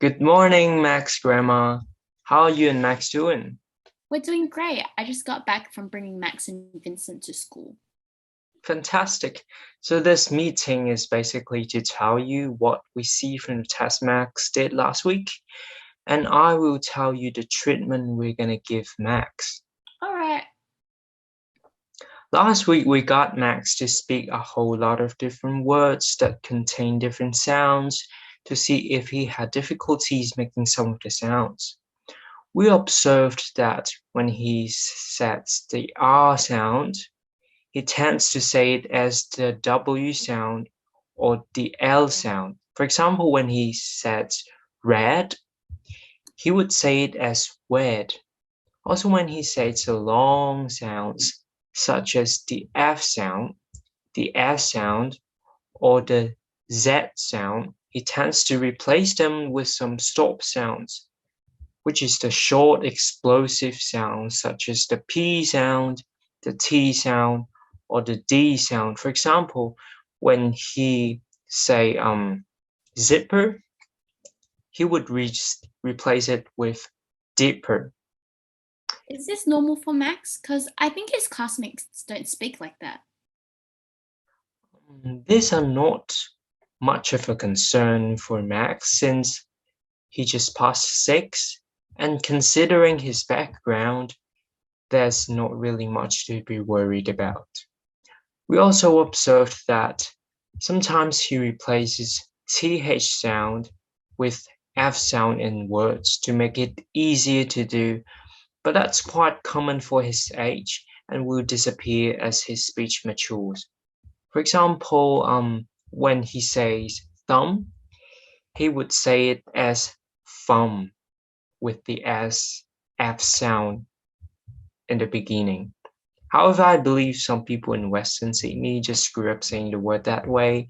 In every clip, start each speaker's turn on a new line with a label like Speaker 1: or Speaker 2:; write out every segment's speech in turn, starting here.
Speaker 1: Good morning, Max Grandma. How are you and Max doing?
Speaker 2: We're doing great. I just got back from bringing Max and Vincent to school.
Speaker 1: Fantastic. So this meeting is basically to tell you what we see from the test Max did last week, and I will tell you the treatment we're gonna give Max.
Speaker 2: All right.
Speaker 1: Last week we got Max to speak a whole lot of different words that contain different sounds to see if he had difficulties making some of the sounds. We observed that when he says the R sound, he tends to say it as the W sound or the L sound. For example, when he says red, he would say it as wed. Also, when he says the long sounds, such as the F sound, the S sound, or the Z sound, he tends to replace them with some stop sounds, which is the short explosive sounds such as the P sound, the T sound, or the D sound. For example, when he say zipper, he would replace it with dipper.
Speaker 2: Is this normal for Max? Because I think his classmates don't speak like that.
Speaker 1: These are not much of a concern for Max since he just passed six, and considering his background, there's not really much to be worried about. We also observed that sometimes he replaces th sound with f sound in words to make it easier to do, but that's quite common for his age and will disappear as his speech matures. For example, when he says thumb, he would say it as thumb with the s f sound in the beginning. However, I believe some people in Western Sydney just grew up saying the word that way,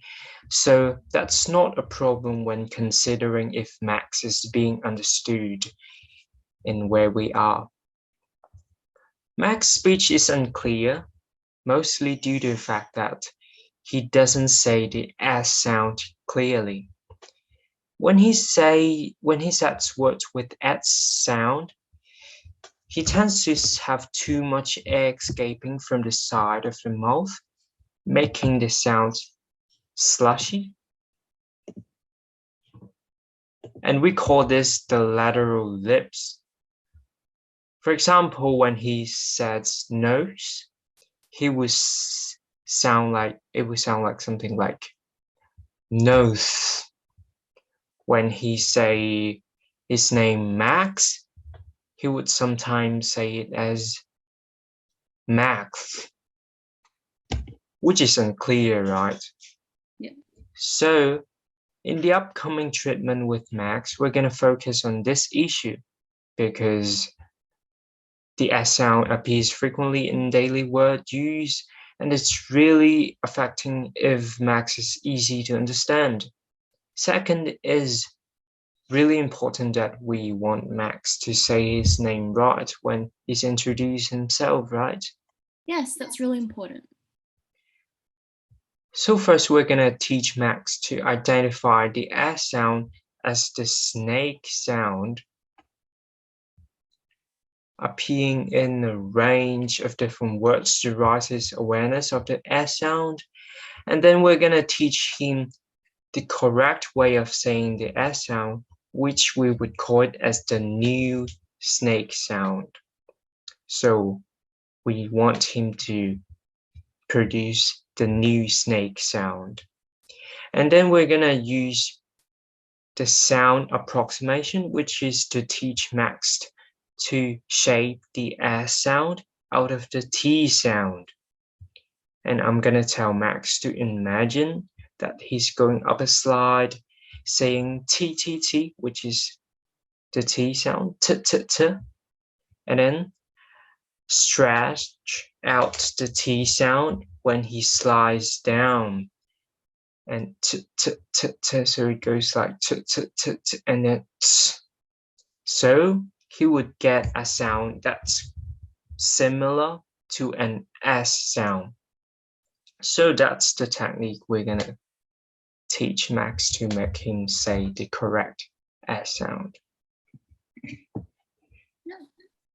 Speaker 1: so that's not a problem when considering if Max is being understood in where we are. Max's speech is unclear, mostly due to the fact that he doesn't say the S sound clearly. When he says words with S sound, he tends to have too much air escaping from the side of the mouth, making the sound slushy. And we call this the lateral lips. For example, when he says nose, he would sound like something like nose. When he say his name Max, he would sometimes say it as Max, which is unclear, right?
Speaker 2: Yeah.
Speaker 1: So in the upcoming treatment with Max, we're going to focus on this issue because the S sound appears frequently in daily word use and it's really affecting if Max is easy to understand. Second is really important that we want Max to say his name right when he's introduced himself, right?
Speaker 2: Yes, that's really important.
Speaker 1: So first we're gonna teach Max to identify the S sound as the snake sound, appearing in a range of different words to raise his awareness of the S sound. And then we're gonna teach him the correct way of saying the S sound, which we would call it as the new snake sound. So we want him to produce the new snake sound. And then we're going to use the sound approximation, which is to teach Max to shape the S sound out of the T sound. And I'm going to tell Max to imagine that he's going up a slide saying T, T, T, which is the T sound, T, T, T, and then stretch out the T sound when he slides down. And T, T, T, T, so it goes like T, T, T, T, and then T. So he would get a sound that's similar to an S sound. So that's the technique we're gonna teach Max to make him say the correct S sound.